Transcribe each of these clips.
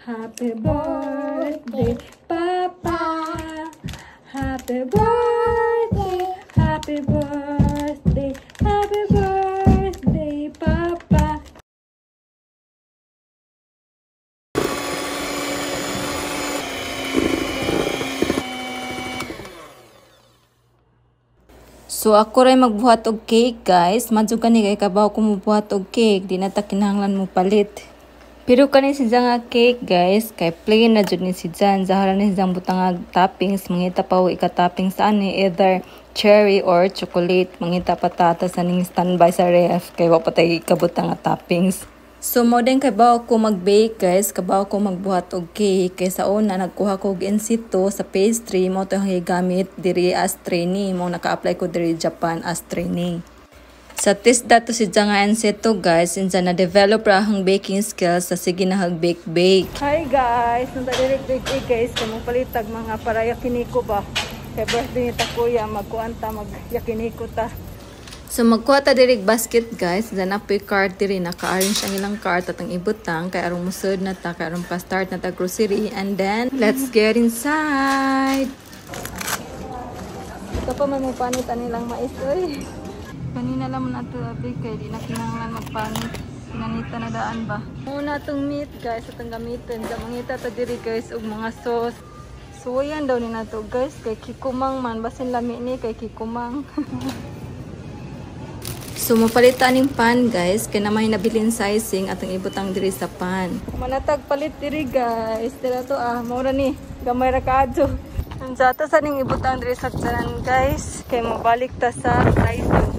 Happy birthday, Papa. Happy birthday, happy birthday, happy birthday, Papa. So ako ray magbuhat og cake guys. Madyo kani kay kabaw ko mubuhat og cake, di na ta kinahanglan mo palit. Pero kani si nga cake guys, kay plain na jud ni si Jan. Zahara ni siyang butang toppings, mangita pa o ika-toppings sa ani either cherry or chocolate. Mangita pa tata sa ning standby sa ref kay wa patay ikabutang toppings. So mo din kay bawo ko mag-bake guys, kabaw ko magbuhat og cake. Kay sa una nagkuha ko og in situ sa pastry mo to gamit diri as trainee. Mo naka-apply ko diri Japan as trainee. Sa test dato si nga in situ guys, insa na develop ra ang baking skills sa sige na bake. Hi guys, nung diri guys, kamo palitag mga para yakiniko ba. Kay birthday ni ta kuya, magkuanta mag-yakiniko ta. So magkuha ta diri basket guys, then apoy cart diri naka-arrange ang ilang cart at ang ibutang kay arong musud na ta, kay arong pa-start na ta grocery, and then let's get inside. Ito pa may panit nilang mais oy. Kanina lang na ito abig kay di na kinahanglan magpanit. Pinanita na daan ba. Muna itong meat guys, itong gamitin. Sa mangita ta diri guys og mga sauce. So yan daw ni na to guys, kay kikumang man basin lami ni kay kikumang. So mapalitan ning pan guys, kay na may nabilin sizing atong ibutang diri sa pan. Manatag palit diri guys. Dira to mura ni gamay ra kaadto. Ang zata sa ning ibutang diri sa tiyan guys, kay mabalik ta sa Daiso.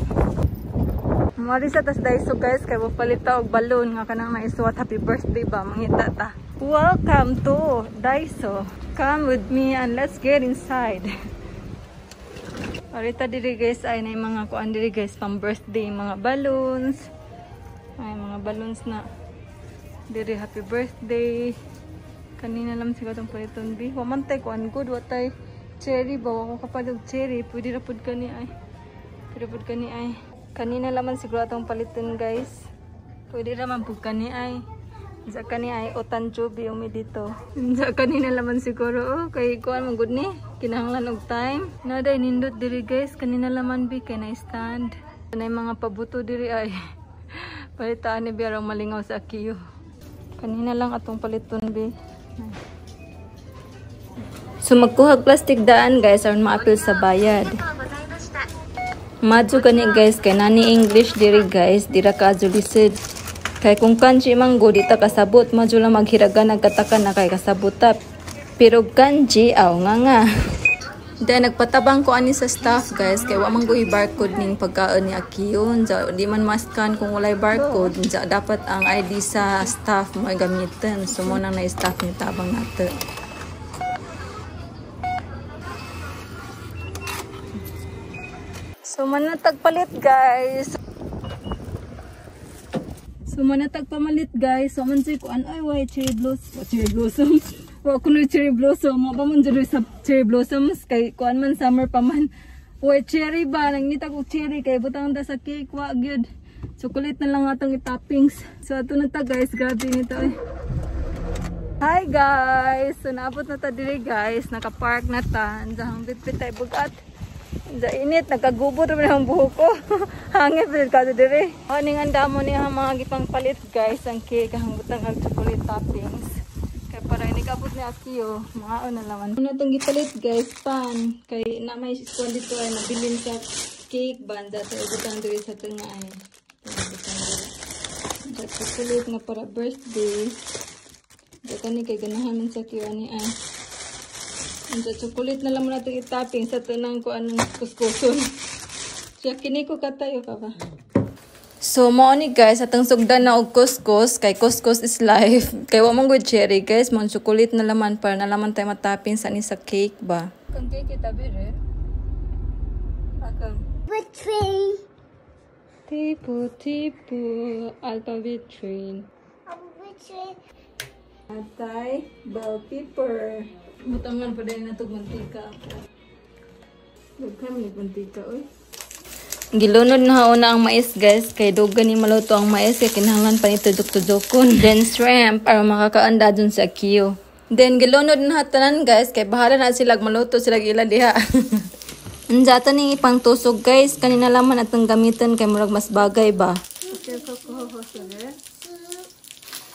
Mari sa tas Daiso guys, kay mapalit ta og balloon nga kanang naisuwat happy birthday ba mangita ta. Welcome to Daiso. Come with me and let's get inside. Arita diri guys ay na mga kuan diri guys pang birthday, mga balloons. Ay mga balloons na diri happy birthday. Kanina lang siguro tong paliton bi. Wa man tay kuan good wa tay cherry ba wa ko kapadog cherry. Pwede ra pud kani ay. Pwede pud kani ay. Kanina laman siguro tong paliton guys. Pwede ra man pud kani ay. Sa kani ay otan chubi umi dito. Sa kanina laman siguro kay kuan man good ni. Kinahanglan og time. Naday nindot diri guys, kanina laman bi kay na stand. Nay mga pabuto diri ay. Palitaan ni biarang malingaw sa akiyo. Kanina lang atong paliton bi. So magkuhag plastic daan guys aron maapil sa bayad. Madyo kani guys kay nani English diri guys, dira ka azulisid. Kay kung kanji manggo di ta kasabot, madyo lang maghiragan nagkatakan na kay kasabotap. Pero kanji nga. Then nagpatabang ko ani sa staff guys kay wa manggo i-barcode ning pagkaon ni Akiyon. Di man ma-scan kung walay barcode, dapat ang ID sa staff mo gamitin. So mo nang na-staff ni tabang nato. So manatag palit guys. So manatag pamalit guys. So man say ko ay way cherry blossom. Wa kuno cherry blossom, mo ba man jud sa cherry blossoms kay kuan man summer pa man. Way cherry ba nang nita ko cherry kay butang da sa cake wa gyud. Chocolate na lang atong i-toppings. So ato na ta guys, grabe nito eh. Hi guys. So naabot na ta diri guys, naka-park na ta. Anjang bitbit tay bugat. Sa init, nagkagubot naman ang buhok ko. Hangin, pilit ka diri. Ning anda mo niya mga gipang palit guys, ang cake, ang butang ang chocolate toppings. Kaya para inikabot ni Akiyo, mga na naman. Ano itong gipalit guys, pan. Kaya na may school dito ay nabilin sa cake banda. So, butang diri sa tunga ay. Sa chocolate nga para birthday. Dito ni kay ganahan man sa Akiyo ni ay. Ang chocolate na lang mo natin i-topping sa tunang ko anong kuskuson. Siya kiniko katayo ka ba? So mo ni guys atong sugdan na og kuskus kay kuskus is life. Kay wa man good cherry guys, mo chocolate na laman para na laman tay matapping sa ni sa cake ba. Kang cake kita bire. Akang Train. Tipo alphabet train. Train. Atay bell pepper. Butangan pa din na itong mantika. Daghan may mantika, oy. Gilunod na una ang mais guys, kay dugan ni maluto ang mais kay kinahanglan pa ni tudok-tudokon. Then shrimp para makakaanda dun sa Akiyo. Then gilunod na tanan guys, kay bahala na sila maluto sila ila diha. Njata ni pang tusog guys, kanina laman atong gamitan kay murag mas bagay ba.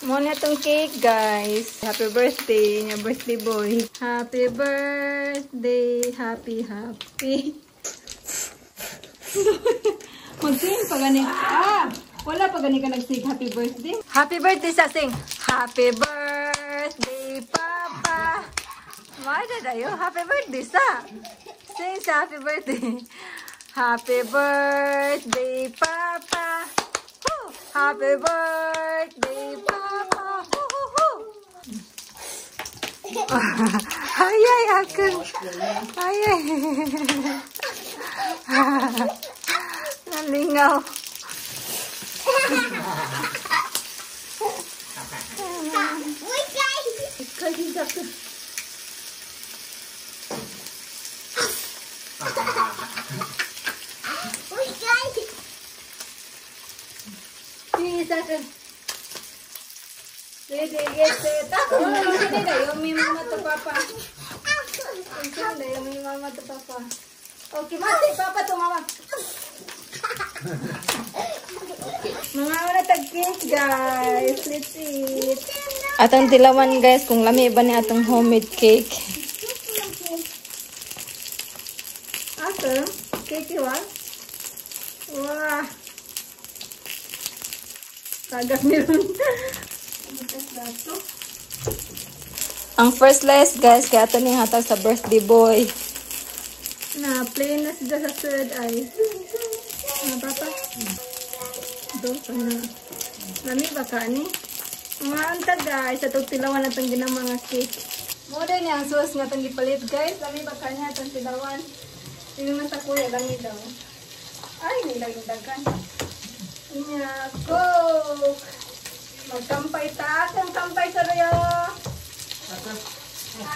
Mo na tong cake guys. Happy birthday, your birthday boy. Happy birthday, happy. Mag-sing pa gani. Wala pa gani ka nag-sing happy birthday. Happy birthday sa sing. Happy birthday, Papa. Mada dayo, happy birthday sa. Sing sa happy birthday. Happy birthday, Papa. Woo! Happy birthday, Papa. Woo! Ay, akin. Ay. Nalingaw. Okay, mati papa to mama. Mga wala tag-cake guys. Let's eat. Atong tilawan guys kung lami ba ni atong homemade cake. Asa? Cake wa? Wah. Kagak meron. Ang first slice guys kay ato ni hatag sa birthday boy. Na plain na siya sa third eye. Na papa. Doon pa na. Lami ba ka ni? Mga anta guys, atong tilawan natong ginang mga cake. Mo din yang sauce nga itong gipalit guys. Lami ba ka niya atong tilawan. Tingnan man sa kuya, lami daw. Ay, nilagdagan. Inya, cook! Magkampay ta. Asang kampay sa rayo?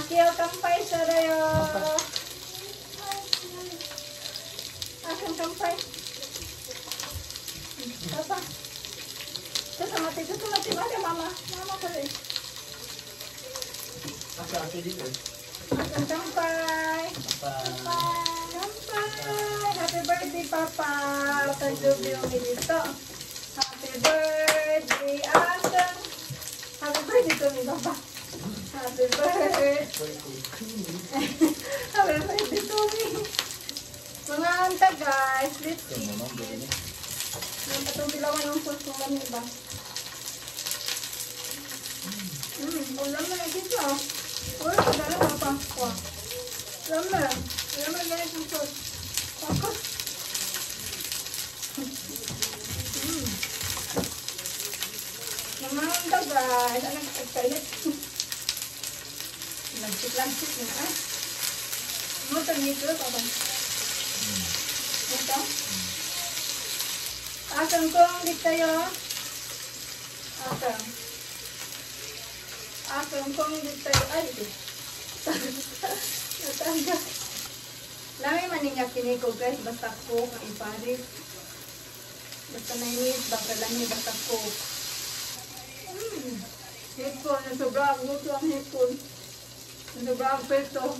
Akiyaw kampay sa rayo. Asang kampay? Papa. Mati, mama. Mama ko rin. Asang kampay? Kampay. Happy birthday, Papa. Tanjubi yung dito. Happy birthday, Asang. Happy birthday to me, Papa. Happy birthday. Happy birthday to me. Mga anta guys, let's see. Itong tilawan ng sauce kung ano ba? Ulam na dito. Uy, pagdala ka pa. Ulam na ganit yung sauce. Pakos. Mga anta guys, anong excited? Lansik na Mo ito nito, papa. Ito. Asang kong dit kayo. Asang kong dit kayo. Ay, ito. Natangga. Lami maningak kiniko guys. Basta ko ang iparit. Basta nainit. Baka lang basta ko. Headphone. Nasobrang gusto ang headphone. Nasobrang peso.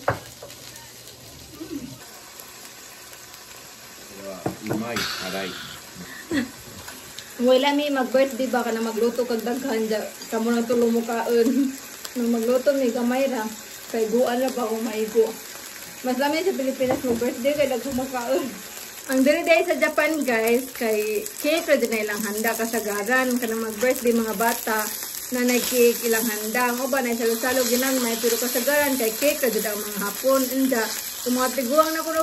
Umay, aray. Wala mi mag-birthday ba ka na magluto kag daghan ja kamo nang tulo mo kaon. Nang magluto mi gamay ra kay guan ra ba o maigo. Mas lami sa Pilipinas mo birthday kay daghan makaon. Ang diri day sa Japan guys kay cake ra din ilang handa kasagaran kanang mag-birthday mga bata na nag-cake ilang handa. Ang uban ay salo-salo ginang may pero kasagaran kay cake ra din ang mga hapon unda. Kung mga tiguang na kuno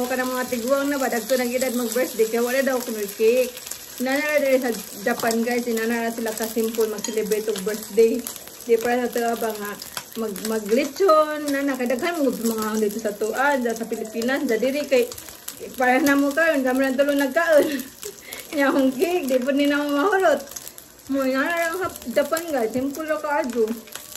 kanang mga tiguang na ba dagto nang edad mag-birthday kaya wala daw kuno cake. Nanara diri sa Japan guys, nanara sila ka simple mag-celebrate og birthday. Di para sa tuwa ba nga mag-lechon na nakadaghan mo mga dito sa tuan sa Pilipinas da diri kay para na mo karon kami lang tulo nagkaon. Nya hong cake di pud ni na mahurot. Mo nanara ang Japan guys, simple ra kaadto.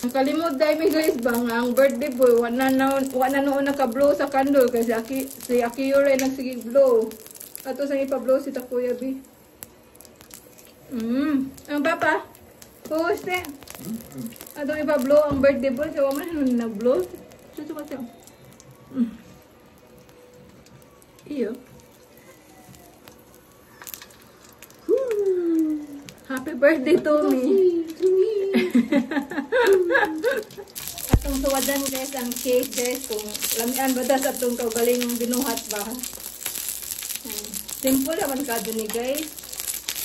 Ang kalimot dai mi guys ba nga ang birthday boy wala na noon naka-blow sa candle kasi si Akiyo rin nagsige blow. Ato sa ipablow si Takuya B. Ang papa. Puste. Ato ipablow ang birthday boy. Kaya waman na blow. Susuka siya. Iyo. Happy birthday to me. Atong suwadan guys ang cake guys. Kung lamian ba tas atong kaugaling binuhat ba. Simple naman ka doon ni guys.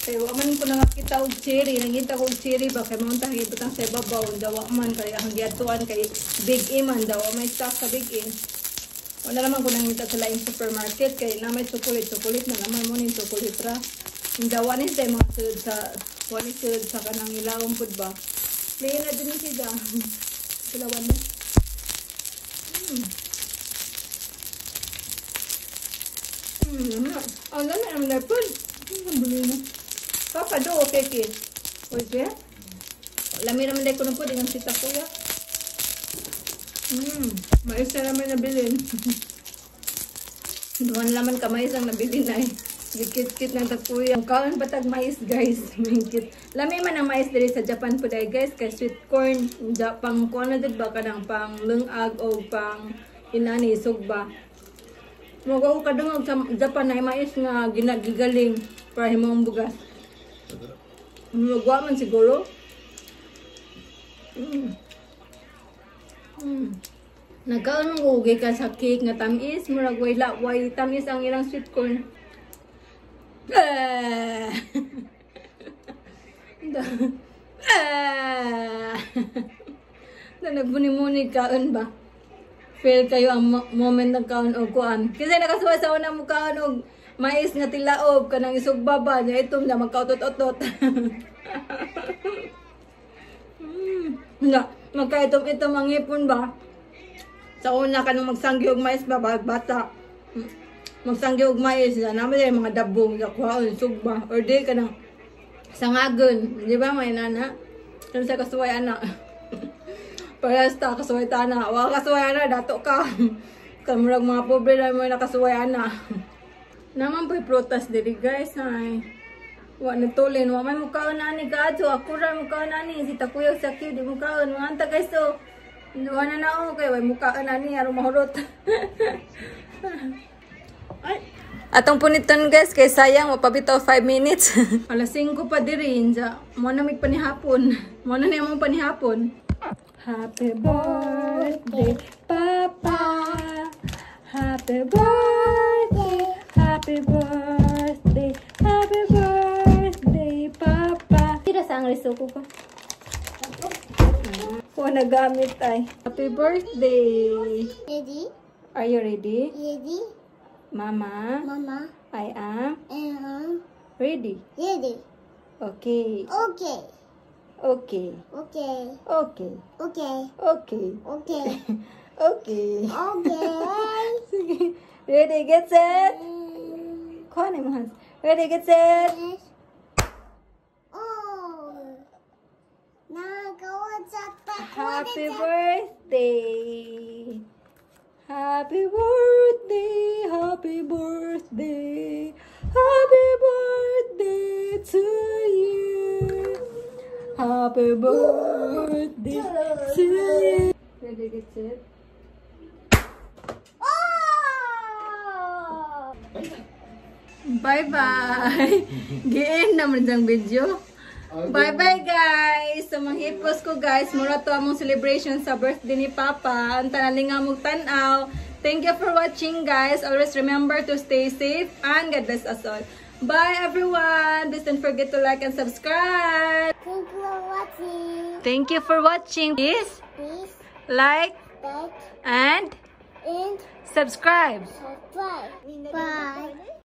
Kaya waman ko na nakita og cherry. Nangita ko og cherry ba. Kaya mamunta higitang sa ibabaw. Dawa man kaya ang giatuan kay Big A man. Dawa may stock sa Big A. Wala naman ko nangita sa laing supermarket. Kaya na may chocolate na naman mo yung chocolate ra. Yung dawa ni sa mga sud sa wani sud sa kanang ilawang pud ba. Plain na din siya. Silawan na. Ang lami ang lepon. Papa do okay kid. Oye. Lami naman dai ko na po dengan sita kuya. Mais na naman nabilin. Duwan naman ka mais ang nabilin ay. Dikit-kit ng takuya. Ang kaon batag mais guys. Mingkit. Lami man ang mais diri sa Japan po dahil guys. Kay sweet corn. Pang kuwan na din ba ka ng pang lungag o pang inani sugba. Mga ko kadungog sa Japan na mais nga ginagigaling para himong bugas. Magwa man siguro. Nagkaon mo ugay ka sa cake nga tamis. Murag way tamis ang ilang sweet corn. Na nagbuni-muni kaon ba? Feel kayo ang moment ng kaon o kuan. Kasi nakasuwa sa una mo kaon og mais nga tilaob kanang isugbaba niya itom na magkautot-otot. Na magkaitom-itom ang ipon ba? Sa una kanang magsanggi og mais ba bata. Magsanggi og mais na naman yung mga dabong yakuhaon, sugba, or di ka ng sangagon. Di ba may nana? Kaya sa kasuway anak. Parasta, kasuway tana. Wala kasuway anak, dato ka. Kamurag mga pobre na mo nakasuway anak. Naman po'y protest diri guys. Ay. Wala natulin. Wala may mukhaon na ni Kato. Ako rin mukhaon na ni. Si Takuya sa Q, di mukhaon. Mga anta guys to. Wala na ako. Kaya may mukhaon na ni. Arong mahurot. Ay. Atong puniton guys, kay sayang mapabitaw 5 minutes. Alas 5 pa diri, mo na may panihapon. Mo na niya mong panihapon. Happy birthday, Papa. Happy birthday, happy birthday, happy birthday, Papa. Tira sa ang risuko ko. Kung nagamit ay. Happy birthday. Ready? Are you ready? Ready? Mama, Mama, I am and ready. ready. Okay. Okay. Okay. Okay. Okay. Okay. Okay. Okay. Okay. Okay. Sige. Ready, get set. Kuha na mo, Hans. Ready, get set. Yes. Oh. Nagawa sa Happy birthday. Happy birthday. Happy birthday. Happy birthday to you. Happy birthday to you. Ready, get set. Oh! Bye-bye. Giin naman diyang video. Bye-bye guys. So manghipos ko guys. Mura to among celebration sa birthday ni Papa. Ang tanaling nga mong tanaw. Thank you for watching guys. Always remember to stay safe and God bless us all. Bye everyone. Please don't forget to like and subscribe. Thank you for watching. Thank you for watching. Please Please like like and and subscribe. subscribe. Bye.